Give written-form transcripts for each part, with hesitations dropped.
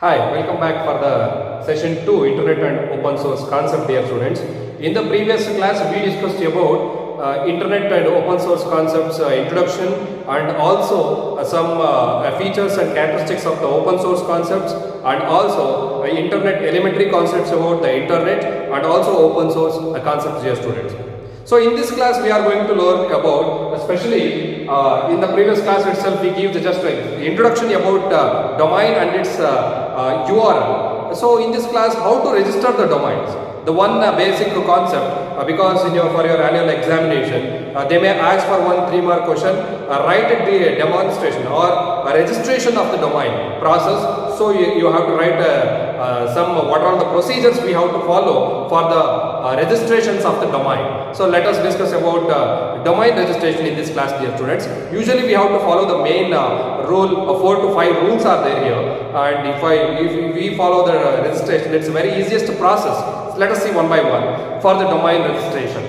Hi, welcome back for the session 2 Internet and Open Source concept, dear students. In the previous class we discussed about Internet and Open Source concepts introduction and also some features and characteristics of the open source concepts and also Internet elementary concepts about the Internet and also open source concepts, dear students. So in this class we are going to learn about, especially in the previous class itself we give just an introduction about domain and its URL. So in this class how to register the domains. The one basic concept because for your annual examination they may ask for one 3-mark question, write the demonstration or a registration of the domain process. So you have to write what are the procedures we have to follow for the registrations of the domain. So let us discuss about domain registration in this class, dear students. Usually we have to follow the main rule, 4 to 5 rules are there here, and if we follow the registration, it's the very easiest process. So let us see one by one for the domain registration.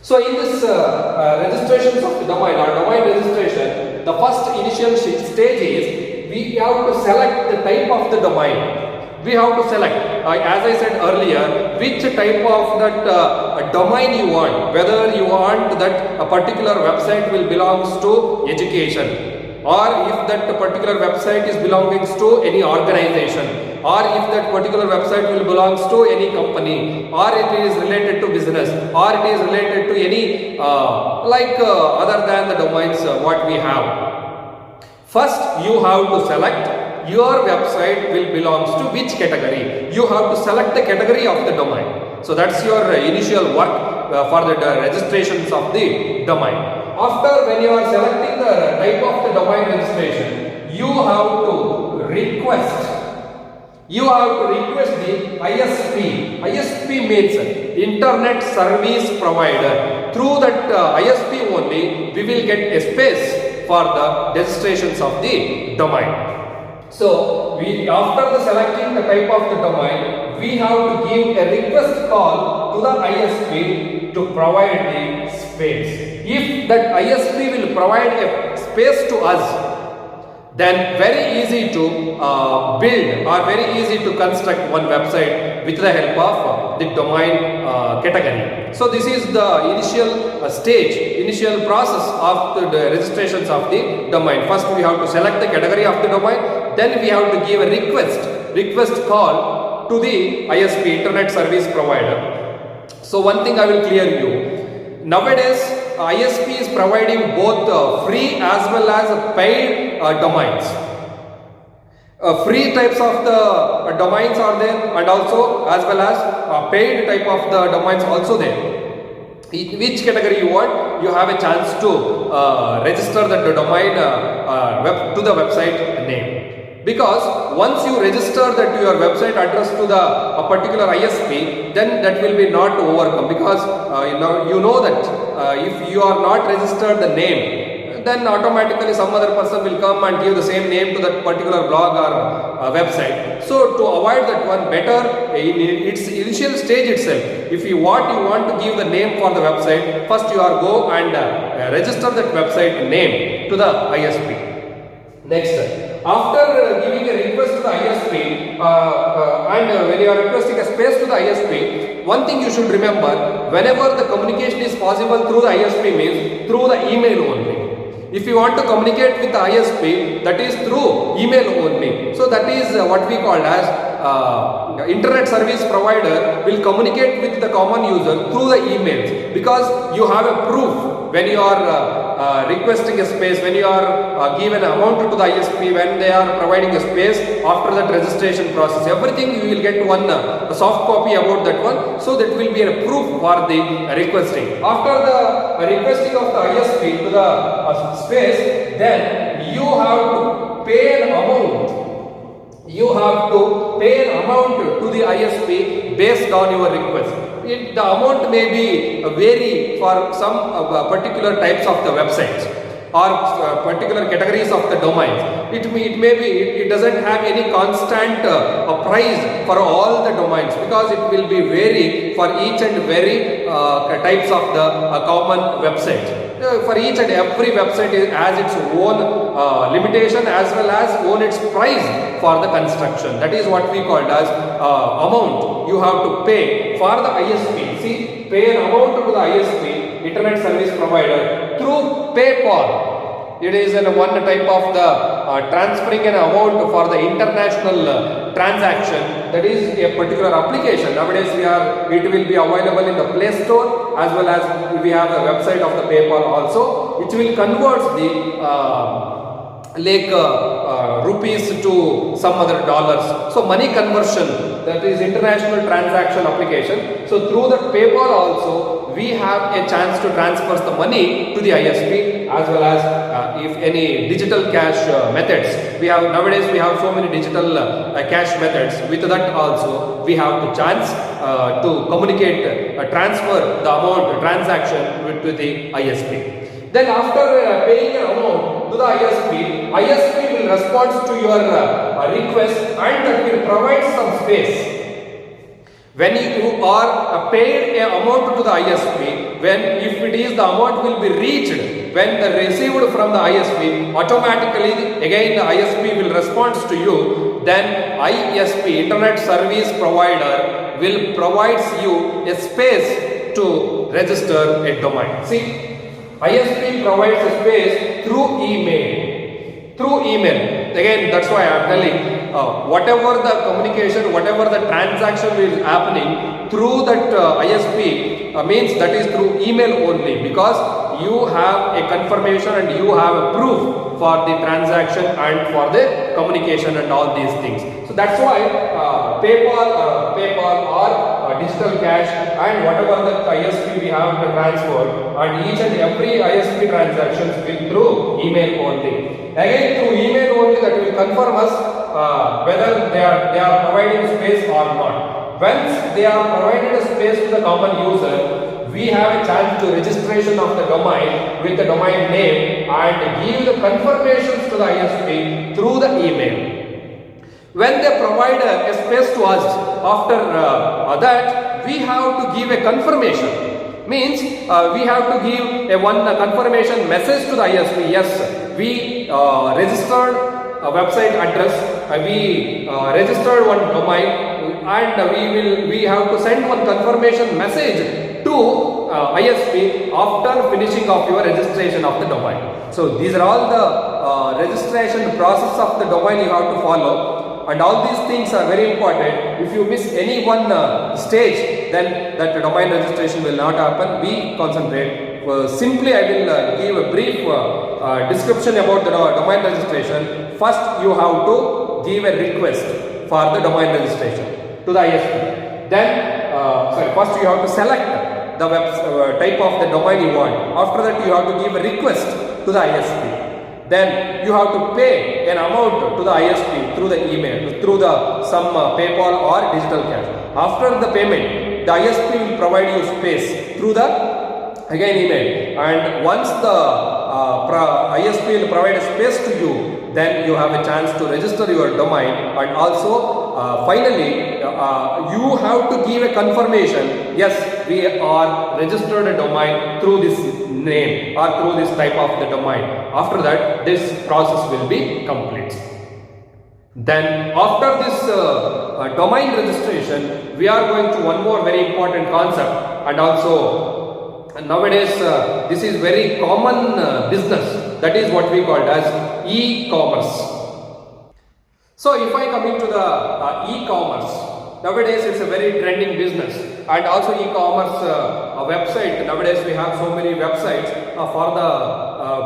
So in this registrations of the domain or domain registration, the first initial stage is we have to select the type of the domain. We have to select, as I said earlier, which type of that domain you want, whether you want that a particular website will belongs to education, or if that particular website is belonging to any organization, or if that particular website will belongs to any company, or it is related to business, or it is related to any other than the domains what we have. First you have to select your website will belongs to which category. You have to select the category of the domain. So that's your initial work for the registrations of the domain. After, when you are selecting the type of the domain registration, you have to request the ISP. ISP means Internet Service Provider. Through that ISP only we will get a space for the registrations of the domain. So after the selecting the type of the domain, we have to give a request call to the ISP to provide the space. If that ISP will provide a space to us, then very easy to build or very easy to construct one website with the help of the domain category. So this is the initial initial process of the registrations of the domain. First we have to select the category of the domain, then we have to give a request call to the ISP, Internet Service Provider. So one thing I will clear you. Nowadays ISP is providing both free as well as paid domains. Free types of the domains are there, and also as well as paid type of the domains also there. In which category you want, you have a chance to register the domain to the website name. Because once you register that your website address to a particular ISP, then that will be not overcome, because you know that if you are not registered the name, then automatically some other person will come and give the same name to that particular blog or website. So to avoid that one, better in its initial stage itself, if you want to give the name for the website, first you are go and register that website name to the ISP. Next, after giving a request to the ISP and when you are requesting a space to the ISP, one thing you should remember, whenever the communication is possible through the ISP means through the email only. If you want to communicate with the ISP, that is through email only. So that is what we call as Internet Service Provider will communicate with the common user through the emails, because you have a proof when you are requesting a space, when you are given amount to the ISP, when they are providing a space after that registration process, everything you will get one soft copy about that one. So that will be a proof for the requesting. After the requesting of the ISP to the space, then you have to pay an amount. You have to pay an amount to the ISP based on your request. The amount may be vary for some particular types of the websites. or particular categories of the domains. It doesn't have any constant price for all the domains, because it will be vary for each and very types of the common websites. For each and every website has its own limitation as well as own its price for the construction. That is what we called as amount you have to pay for the ISP. See, pay an amount to the ISP, Internet Service Provider, through PayPal. It is one type of the transferring an amount for the international transaction. That is a particular application. Nowadays it will be available in the Play Store, as well as we have the website of the PayPal also, which will convert the rupees to some other dollars. So money conversion, that is international transaction application. So through that PayPal also we have a chance to transfer the money to the ISP, as well as if any digital cash methods. Nowadays we have so many digital cash methods. With that also we have the chance to communicate, transfer the amount transaction to the ISP. Then after paying an amount to the ISP will respond to your request, and that will provide some space. When you are paid a amount to the ISP, if it is the amount will be reached, when the received from the ISP, automatically again the ISP will respond to you. Then ISP, Internet Service Provider, will provide you a space to register a domain. See, ISP provides a space through email. Again, that's why I am telling, whatever the communication, whatever the transaction is happening through that ISP, means that is through email only, because you have a confirmation and you have a proof for the transaction and for the communication and all these things. So that's why PayPal or digital cash and whatever the ISP we have to transfer, and each and every ISP transactions will through email only. Again, through email only, that will confirm us whether they are providing space or not. Once they are providing a space to the common user, we have a chance to registration of the domain with the domain name and give the confirmations to the ISP through the email. When they provide a space to us, after that we have to give a confirmation. Means we have to give one confirmation message to the ISP. Yes, we registered a website address, we registered one domain, and we have to send one confirmation message to ISP after finishing of your registration of the domain. So these are all the registration process of the domain you have to follow. And all these things are very important. If you miss any one stage, then that domain registration will not happen. Be concentrate. Simply I will give a brief description about the domain registration. First you have to give a request for the domain registration to the ISP. Then first you have to select the type of the domain you want. After that you have to give a request to the ISP. Then you have to pay an amount to the ISP through the email, through some PayPal or digital cash. After the payment, the ISP will provide you space through the email. And once the ISP will provide a space to you, then you have a chance to register your domain. And also finally you have to give a confirmation. Yes, we are registered a domain through this name or through this type of the domain. After that, this process will be complete. Then after this domain registration, we are going to one more very important concept, and also nowadays this is very common business, that is what we call as e-commerce. So if I come into the e-commerce, nowadays it's a very trending business, and also e-commerce website. Nowadays we have so many websites for the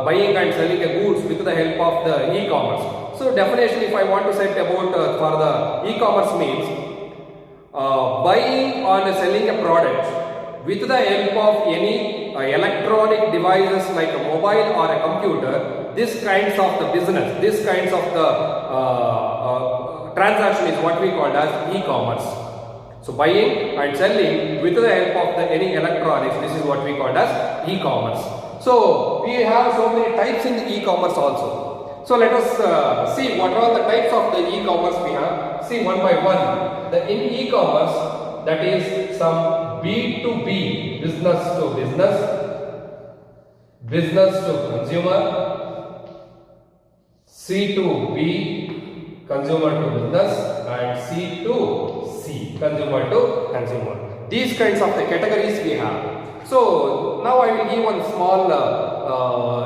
buying and selling goods with the help of the e-commerce. So definition, if I want to set about for the e-commerce means buying or selling a product with the help of any electronic devices like a mobile or a computer. This kinds of the business, this kinds of the transaction is what we call as e-commerce. So buying and selling with the help of any electronics, this is what we call as e-commerce. So we have so many types in the e-commerce also. So let us see what are all the types of the e-commerce we have. See one by one. In e-commerce, that is some B2B, business to business, business to consumer, C2B, consumer to business, and C2C, consumer to consumer. These kinds of the categories we have. So now I will give one small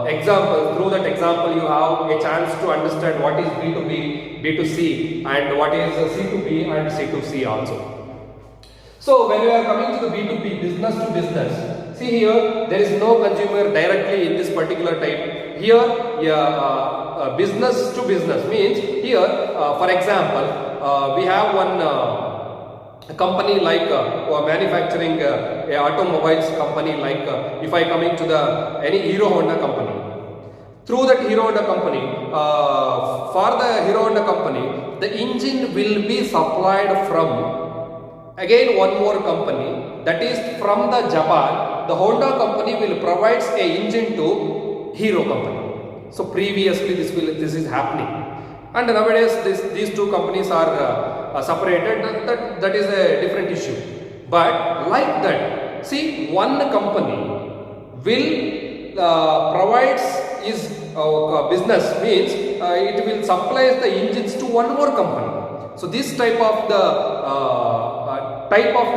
example. Through that example, you have a chance to understand what is B2B, B2C, and what is C2B and C2C also. So when we are coming to the B2B, business to business, see here there is no consumer directly in this particular type. Here, business to business means here, for example, we have one. A company like manufacturing a automobiles company like if I coming to the any Hero Honda company, through that Hero Honda company, for the Hero Honda company, the engine will be supplied from again one more company, that is from the Japan. The Honda company will provides a engine to Hero company. So previously this is happening. And nowadays these two companies are separated. That is a different issue. But like that, see, one company will provides is business means it will supply the engines to one more company. So this type of the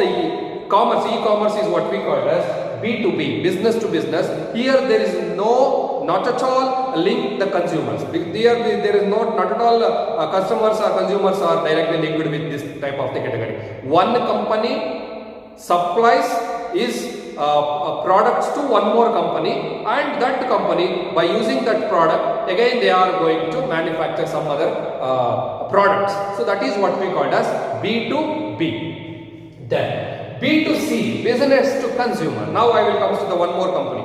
e-commerce is what we call as B2B, business to business. Here there is not at all link the consumers. There is not at all customers or consumers are directly linked with this type of the category. One company supplies is products to one more company, and that company, by using that product, again they are going to manufacture some other products. So that is what we call as B2B. Then B2C, business to consumer. Now I will come to the one more company.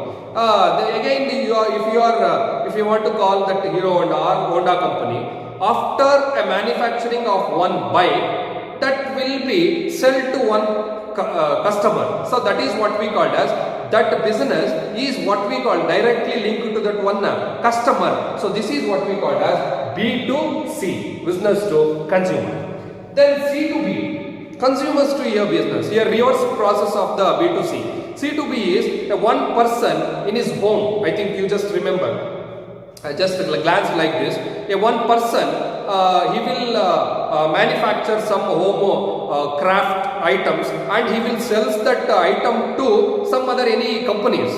If you want to call that Hero Honda or Honda company, after a manufacturing of one bike, that will be sold to one customer. So that is what we call as that business is what we call directly linked to that one customer. So this is what we call as B2C, business to consumer. Then C2B, consumers to your business. Here reverse process of the B2C. C2B is one person in his home. I think you just remember. Just glance like this. One person he will manufacture some home craft items, and he will sell that item to some other any companies.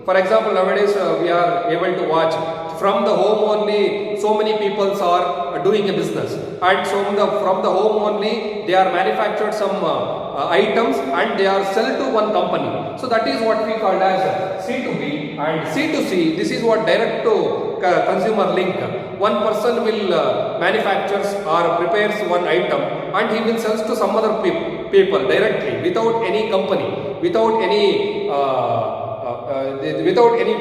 For example, nowadays we are able to watch from the home only. So many people are doing a business, and so from the home only they are manufactured some items and they are sold to one company. So that is what we call as C2B. And C2C, this is what direct to consumer link. One person will manufactures or prepares one item, and he will sell to some other people directly without any company, without any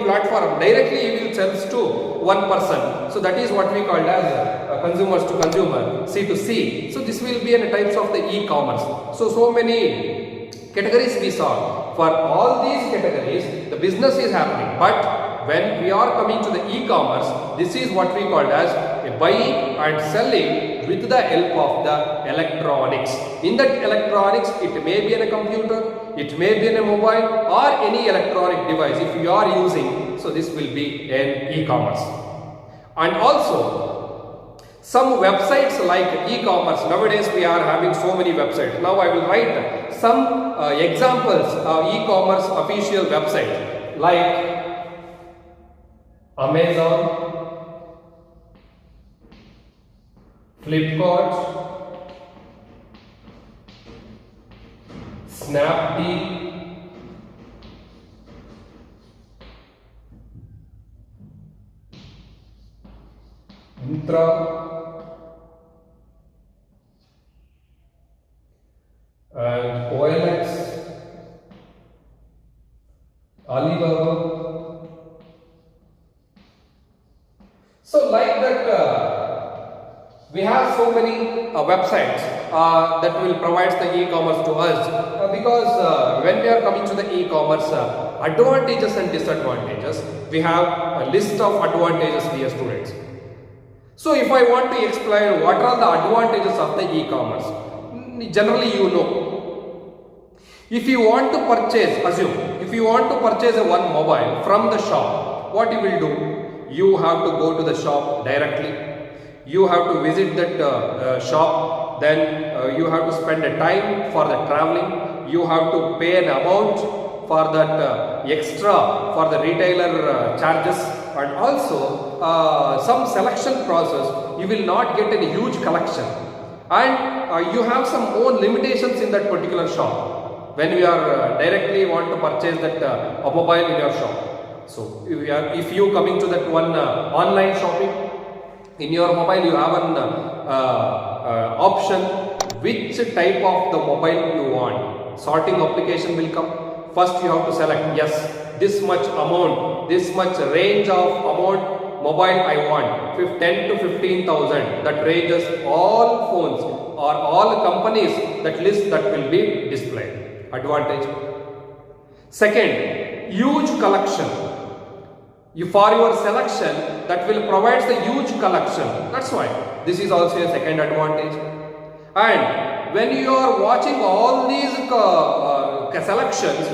platform. Directly he will sell to one person. So that is what we call as consumers to consumer, C2C. So this will be in types of the e-commerce. So many categories we saw. For all these categories, the business is happening. But when we are coming to the e-commerce, this is what we call as a buying and selling with the help of the electronics. In that electronics, it may be in a computer, it may be in a mobile or any electronic device if you are using. So this will be an e-commerce. And also some websites like e-commerce. Nowadays we are having so many websites. Now I will write some examples of e-commerce official websites like Amazon, Flipkart, Snapdeal, Myntra, and OLX, Alibaba. So like that we have so many websites that will provide the e-commerce to us. because when we are coming to the e-commerce advantages and disadvantages, we have a list of advantages, dear students. So if I want to explain what are the advantages of the e-commerce, generally you know, if you want to purchase, assume, if you want to purchase a one mobile from the shop, what you will do? You have to go to the shop directly. You have to visit that shop. Then you have to spend a time for the traveling. You have to pay an amount for that extra for the retailer charges, and also some selection process. You will not get any huge collection, and you have some own limitations in that particular shop when you are directly want to purchase that a mobile in your shop. So if you coming to that one online shopping, in your mobile you have an option which type of the mobile you want. Sorting application will come. First you have to select, yes, this much amount, this much range of amount mobile I want, 10 to 15,000, that ranges all phones or all companies, that list that will be displayed. Advantage. Second, huge collection. For your selection, that will provide the huge collection. That's why this is also a second advantage. And when you are watching all these selections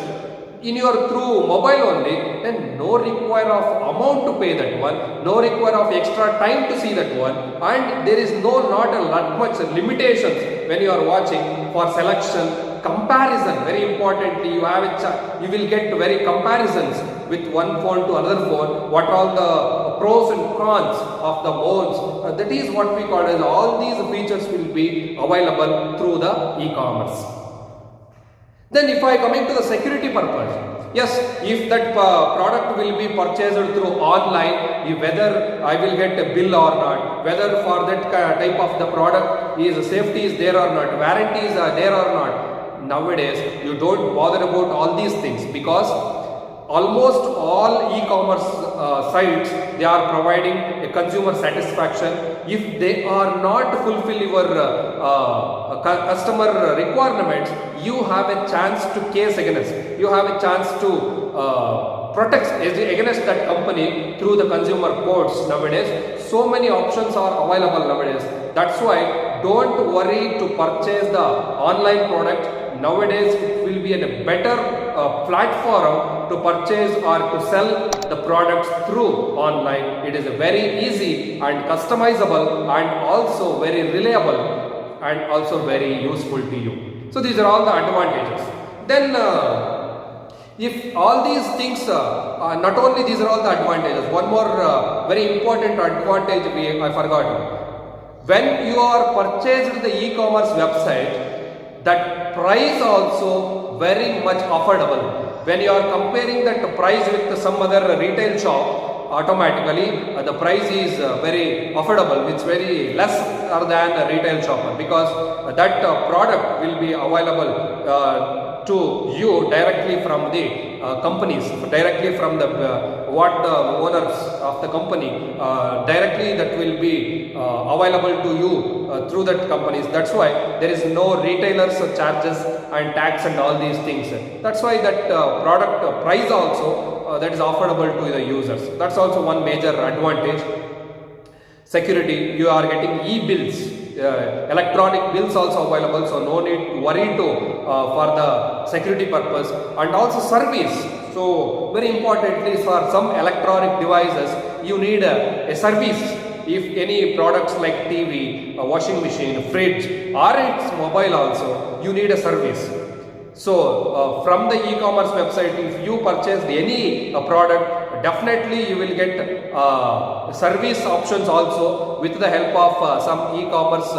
in your through mobile only, then no require of amount to pay that one, no require of extra time to see that one, and there is not a lot much limitations when you are watching for selection. Comparison, very importantly, you will get very comparisons with one phone to another phone, what all the pros and cons of the phones, that is what we call as all these features will be available through the e-commerce. Then if I coming to the security purpose, yes, if that product will be purchased through online, whether I will get a bill or not, whether for that type of the product safety is there or not, warranties are there or not. Nowadays you don't bother about all these things, because almost all e-commerce sites, they are providing a consumer satisfaction. If they are not fulfill your customer requirements, you have a chance to case against, you have a chance to protect against that company through the consumer courts. Nowadays so many options are available nowadays. That's why don't worry to purchase the online product. Nowadays it will be a better platform to purchase or to sell the products through online. It is very easy and customizable, and also very reliable, and also very useful to you. So these are all the advantages. Then if all these things, not only these are all the advantages, one more very important advantage I forgot. When you are purchased the e-commerce website, that price also very much affordable. When you are comparing that price with some other retail shop, automatically the price is very affordable. It's very less than a retail shop, because that product will be available to you directly from the companies, directly from the what the owners of the company, directly that will be available to you through that companies. That's why there is no retailers charges and tax and all these things. That's why that product price also that is affordable to the users. That's also one major advantage. Security, you are getting e-bills. Electronic bills also available, so no need to worry for the security purpose. And also service. So very importantly, for some electronic devices you need a service. If any products like TV, a washing machine, fridge, or its mobile also, you need a service. So from the e-commerce website, if you purchased any product, definitely you will get service options also. With the help of some e-commerce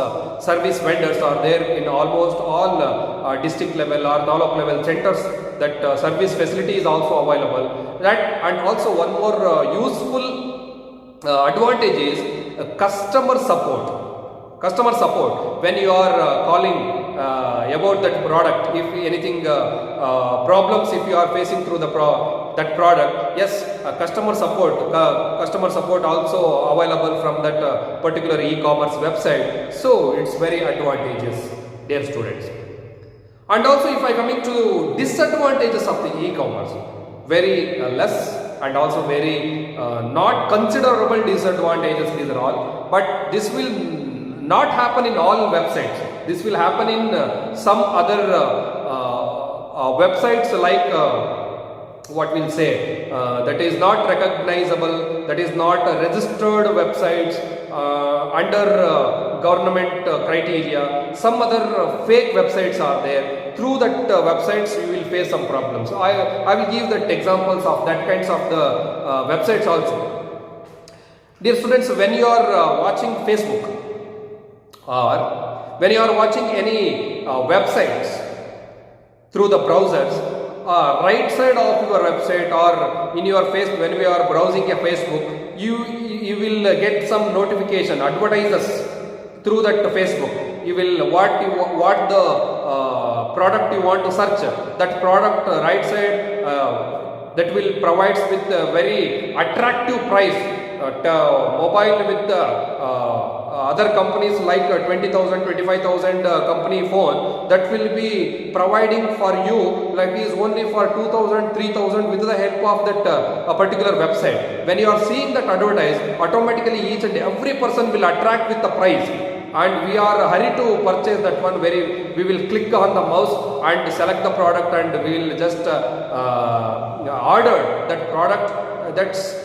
service vendors are there in almost all district level or taluk level centers, that service facility is also available. That, and also one more useful advantage is customer support. Customer support, when you are calling about that product, if anything problems if you are facing through the that product, yes, customer support also available from that particular e-commerce website. So it's very advantageous, dear students. And also if I coming to disadvantages of the e-commerce, very less and also very not considerable disadvantages these are all, but this will not happen in all websites. This will happen in some other websites like what we'll say that is not recognizable, that is not registered websites under government criteria. Some other fake websites are there. Through that websites you will face some problems. I will give that examples of that kinds of the websites also. Dear students, when you are watching Facebook or when you are watching any websites through the browsers, right side of your website or in your face, when we are browsing a Facebook, you will get some notification advertises through that Facebook. You will what the product you want to search, that product right side that will provides with a very attractive price, mobile with other companies like 20,000, 25,000 company phone that will be providing for you like is only for 2,000, 3,000 with the help of that a particular website. When you are seeing that advertise, automatically each and every person will attract with the price, and we are hurried to purchase that one. We will click on the mouse and select the product, and we will just order that product. That's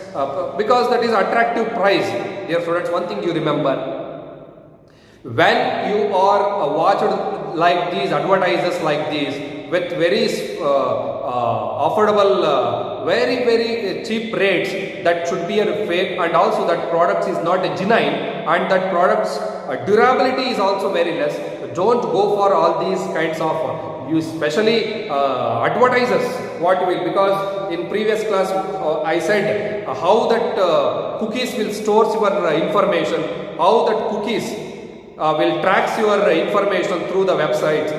because that is attractive price. Dear students, one thing you remember, when you are watched like these advertises like these with very affordable, very cheap rates, that should be a fake, and also that product is not a genuine, and that product's durability is also very less. Don't go for all these kinds of you, especially advertisers. What will, because in previous class I said how that cookies will store your information, how that cookies will tracks your information through the website.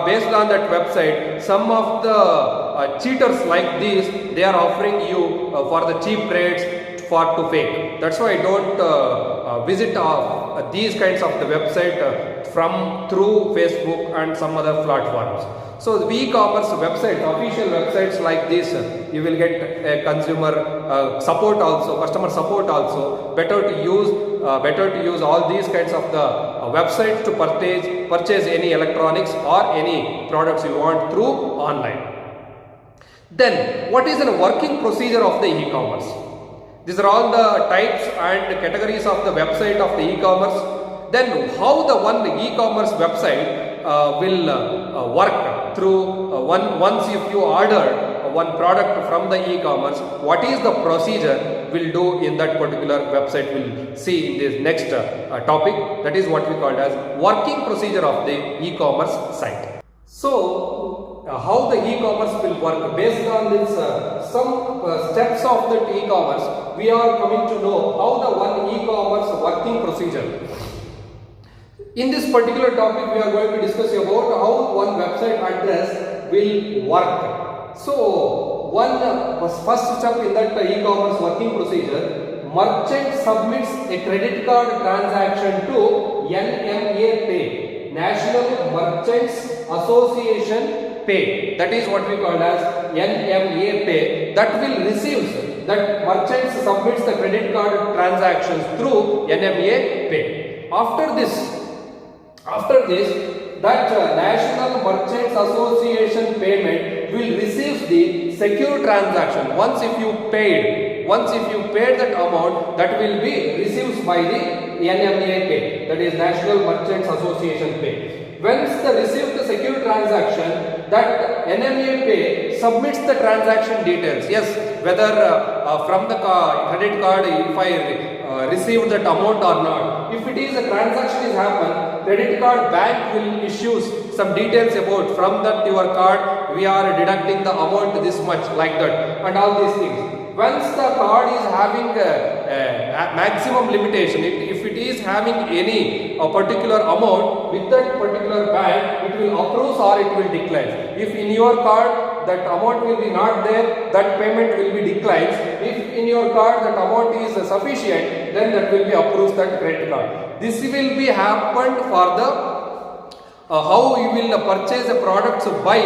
Based on that website, some of the cheaters like these, they are offering you for the cheap rates to fake. That's why don't visit these kinds of the website through Facebook and some other platforms. So the e-commerce website, official websites like this, you will get a consumer support also, customer support also. Better to use all these kinds of the websites to purchase any electronics or any products you want through online. Then what is the working procedure of the e-commerce? These are all the types and categories of the website of the e-commerce. Then how the one e-commerce website will work through once if you order one product from the e-commerce, what is the procedure will do in that particular website, we'll see in this next topic. That is what we call as working procedure of the e-commerce site. So how the e-commerce will work, based on this some steps of the e-commerce, we are coming to know how the one e-commerce working procedure. In this particular topic, we are going to discuss about how one website address will work. So first step in that e-commerce working procedure, merchant submits a credit card transaction to NMA Pay, National Merchants Association Pay. That is what we call as NMA Pay. That will receive, that merchants submits the credit card transactions through NMA Pay. After this, that National Merchants Association payment will receive the secure transaction. Once if you paid that amount, that will be received by the NMA Pay, that is National Merchants Association Pay. Once they receive the secure transaction, that NMA Pay submits the transaction details. Yes, whether from the credit card, if I received that amount or not. If it is a transaction is happened, credit card bank will issue some details about from that your card we are deducting the amount this much, like that, and all these things. Once the card is having a maximum limitation, if it is having any particular amount with that particular bank, it will approve or it will decline. If in your card that amount will be not there, that payment will be declined. If in your card that amount is sufficient, then that will be approved that credit card. This will be happened for how you will purchase the products by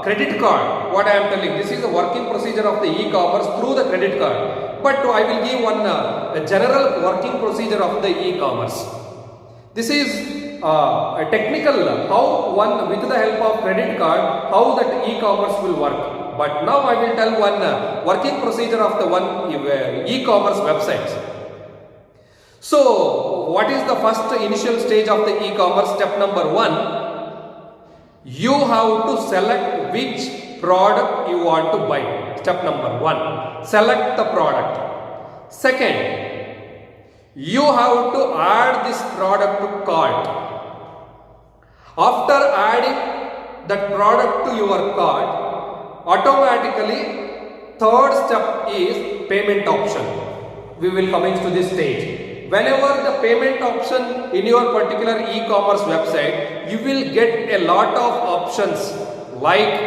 credit card. What I am telling, this is a working procedure of the e-commerce through the credit card. But I will give one a general working procedure of the e-commerce. This is a technical, how one with the help of credit card, how that e-commerce will work. But now I will tell one working procedure of the one e-commerce websites. So what is the first initial stage of the e-commerce? Step number 1, you have to select which product you want to buy. Step number 1, select the product. Second, you have to add this product to cart. After adding that product to your cart, automatically third step is payment option. We will come into this stage. Whenever the payment option in your particular e-commerce website, you will get a lot of options like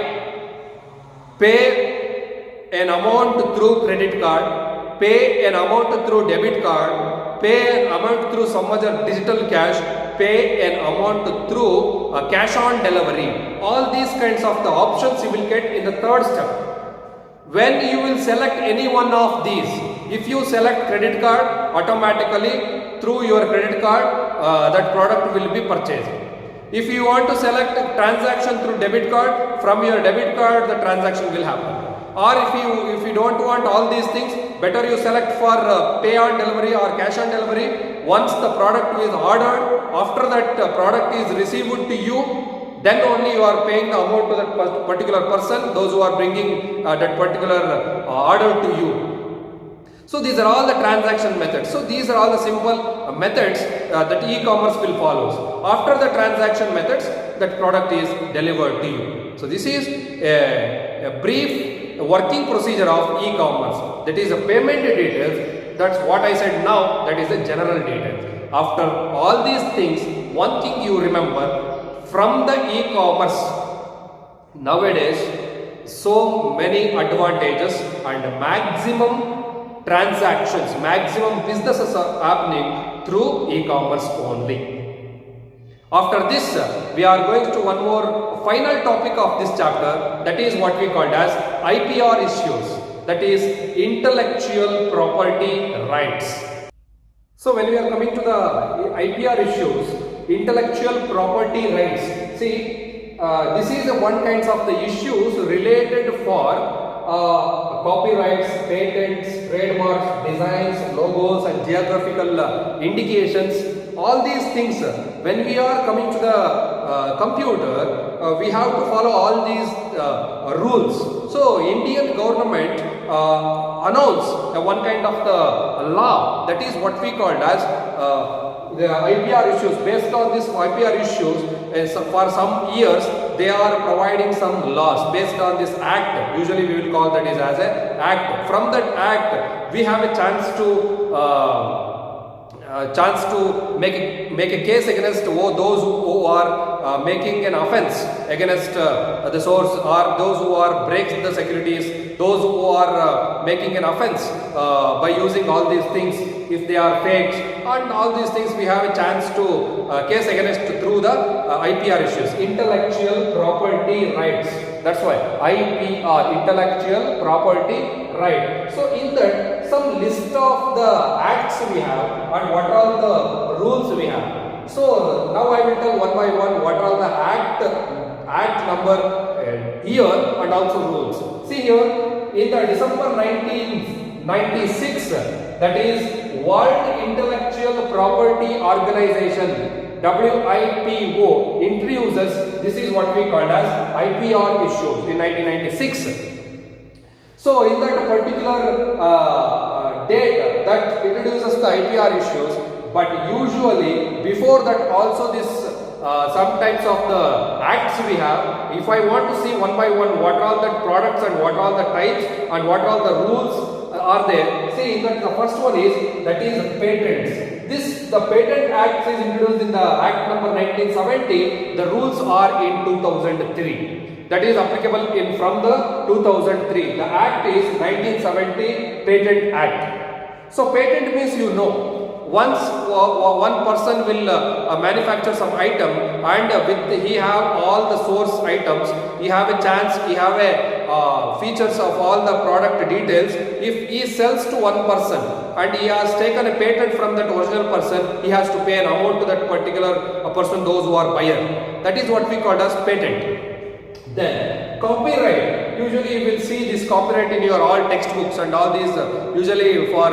pay an amount through credit card, pay an amount through debit card, pay an amount through some other digital cash, pay an amount through cash on delivery. All these kinds of the options you will get in the third step. When you will select any one of these, if you select credit card, automatically through your credit card that product will be purchased. If you want to select transaction through debit card, from your debit card the transaction will happen. Or if you don't want all these things, better you select for pay on delivery or cash on delivery. Once the product is ordered, after that product is received to you, then only you are paying the amount to that particular person, those who are bringing that particular order to you. So these are all the transaction methods. So these are all the simple methods that e-commerce will follow. After the transaction methods, that product is delivered to you. So this is a brief working procedure of e-commerce. That is a payment details. That's what I said now. That is the general details. After all these things, one thing you remember, from the e-commerce, nowadays so many advantages and maximum transactions, maximum businesses are happening through e-commerce only. After this, we are going to one more final topic of this chapter, that is what we called as IPR issues, that is intellectual property rights. So when we are coming to the IPR issues, intellectual property rights, see, this is one kind of the issues related for copyrights, patents, trademarks, designs, logos and geographical indications. All these things, when we are coming to the computer, we have to follow all these rules. So Indian government announced one kind of the law, that is what we called as the IPR issues. Based on this IPR issues, for some years they are providing some laws based on this act. Usually we will call that is as an act. From that act, we have a chance to make a case against those who are making an offense against the source, or those who are breaks the securities, those who are making an offense by using all these things, if they are fakes and all these things, we have a chance to case against through the IPR issues, intellectual property rights. That's why IPR, intellectual property right. So in that, some list of the acts we have and what are the rules we have. So now I will tell one by one what are the act number, year and also rules. See here, in the December 1996, that is World Intellectual Property Organization, WIPO, introduces, this is what we call as IPR issues in 1996. So in that particular date that introduces the IPR issues, but usually before that also this some types of the acts we have. If I want to see one by one what are the products and what are the types and what are the rules are there. See that the first one is, that is patents. The Patent Act is introduced in the Act number 1970. The rules are in 2003. That is applicable from the 2003. The Act is 1970 Patent Act. So patent means, you know, once one person will manufacture some item, and with he have all the source items, he have a chance, he have a features of all the product details. If he sells to one person and he has taken a patent from that original person, he has to pay an amount to that particular person, those who are buyer. That is what we call as patent. Then copyright, usually you will see this copyright in your all textbooks and all these usually for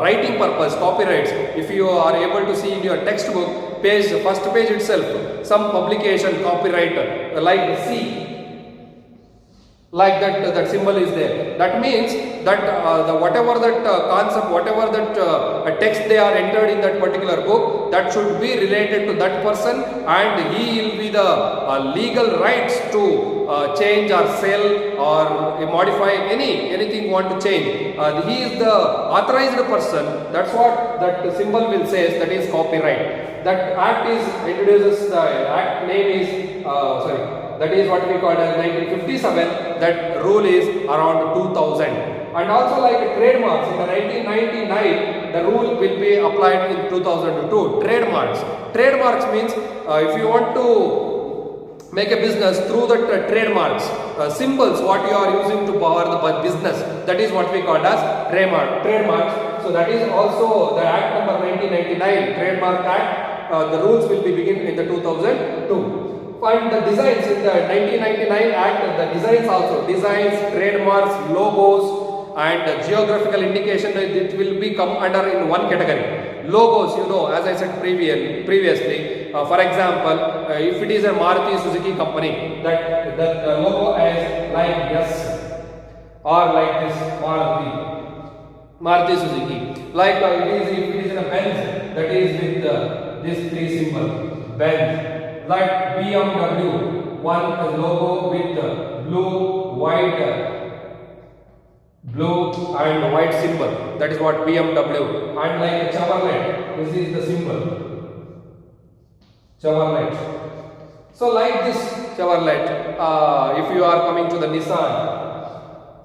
writing purpose copyrights. If you are able to see in your textbook page, first page itself, some publication copyright like C, like that symbol is there. That means that whatever that concept, whatever that text they are entered in that particular book, that should be related to that person, and he will be the legal rights to change or sell or modify anything want to change. He is the authorized person. That's what that symbol will say, that is copyright. That act is introduces, the act name is that is what we call as 1957. That rule is around 2000. And also like trademarks, in the 1999 the rule will be applied in 2002. Trademarks means if you want to make a business through the trademarks, symbols what you are using to power the business, that is what we call as trademarks. So that is also the Act number 1999, Trademark Act. The rules will be begin in the 2002. And the designs in the 1999 Act, the designs also, designs, trademarks, logos and geographical indication, it will be come under in one category. Logos, you know, as I said previously, for example, if it is a Maruti Suzuki company, that the logo is like yes, or like this Maruti Suzuki. Like if it is in a Benz, that is with this three symbol, Benz. Like BMW, one logo with blue and white symbol, that is what BMW. And like Chevrolet, this is the symbol, Chevrolet. So like this Chevrolet, if you are coming to the Nissan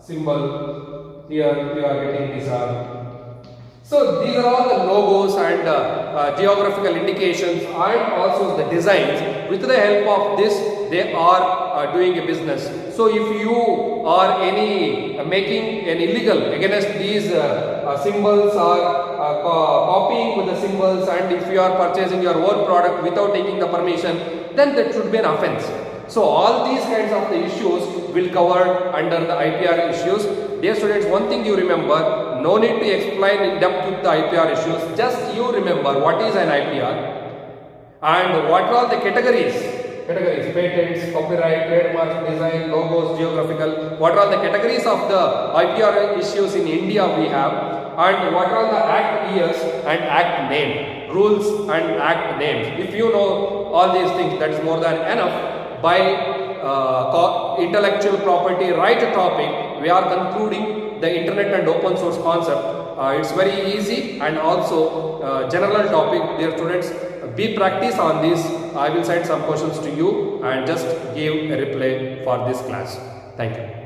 symbol, here you are getting Nissan. So these are all the logos and geographical indications and also the designs. With the help of this, they are doing a business. So if you are making an illegal against these symbols or copying with the symbols, and if you are purchasing your own product without taking the permission, then that should be an offense. So all these kinds of the issues will cover under the IPR issues. Dear students, one thing you remember, no need to explain in depth with the IPR issues. Just you remember what is an IPR and what are the categories, patents, copyright, trademarks, design, logos, geographical. What are the categories of the IPR issues in India we have, and what are the act years and act name, rules and act names. If you know all these things, that is more than enough. By intellectual property right topic, we are concluding the internet and open source concept. It's very easy and also general topic. Dear students, be practice on this. I will send some questions to you and just give a reply for this class. Thank you.